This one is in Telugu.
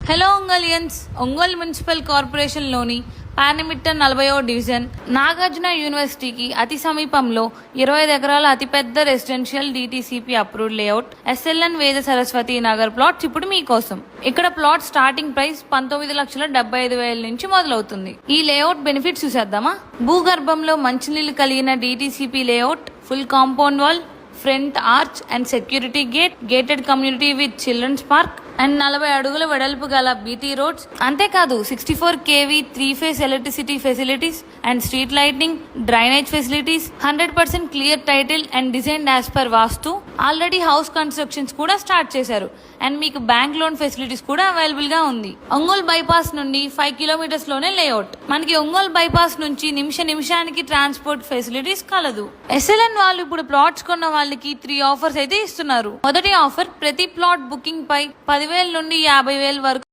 హలో ఒంగోలియన్స్. ఒంగోలు మున్సిపల్ కార్పొరేషన్లోని పానమిట్ట 40వ డివిజన్ నాగార్జున యూనివర్సిటీకి అతి సమీపంలో 25 ఎకరాల అతిపెద్ద residential DTCP approved layout SLN వేద సరస్వతి నగర్ ప్లాట్స్ ఇప్పుడు మీకోసం. ఇక్కడ ప్లాట్ స్టార్టింగ్ ప్రైస్ 19,75,000 నుంచి మొదలవుతుంది. ఈ లేఅవుట్ బెనిఫిట్స్ చూసేద్దామా. భూగర్భంలో మంచినీళ్లు కలిగిన DTCP layout, full compound wall, front arch and security gate, gated community with children's park and 40 అడుగుల వెడల్పు గల బీటీ రోడ్స్. అంతేకాదు 64 kV 3-phase electricity facilities and street lighting, drainage facilities, 100% clear title and design as per vastu. Already house constructions కూడా స్టార్ట్ చేశారు అండ్ మీకు బ్యాంక్ లోన్ ఫెసిలిటీస్ కూడా అవైలబుల్ గా ఉంది. ఒంగోలు బైపాస్ నుండి 5 kilometers లోనే లేఅవుట్. మనకి ఒంగోలు బైపాస్ నుంచి నిమిషానికి ట్రాన్స్పోర్ట్ ఫెసిలిటీస్ కలదు. ఎస్ఎల్ఎన్ వాళ్ళు ఇప్పుడు ప్లాట్స్ కొన్న వాళ్ళకి 3 ఆఫర్స్ అయితే ఇస్తున్నారు. మొదటి ఆఫర్, ప్రతి ప్లాట్ బుకింగ్ పై 10,000 నుండి 50,000 వరకు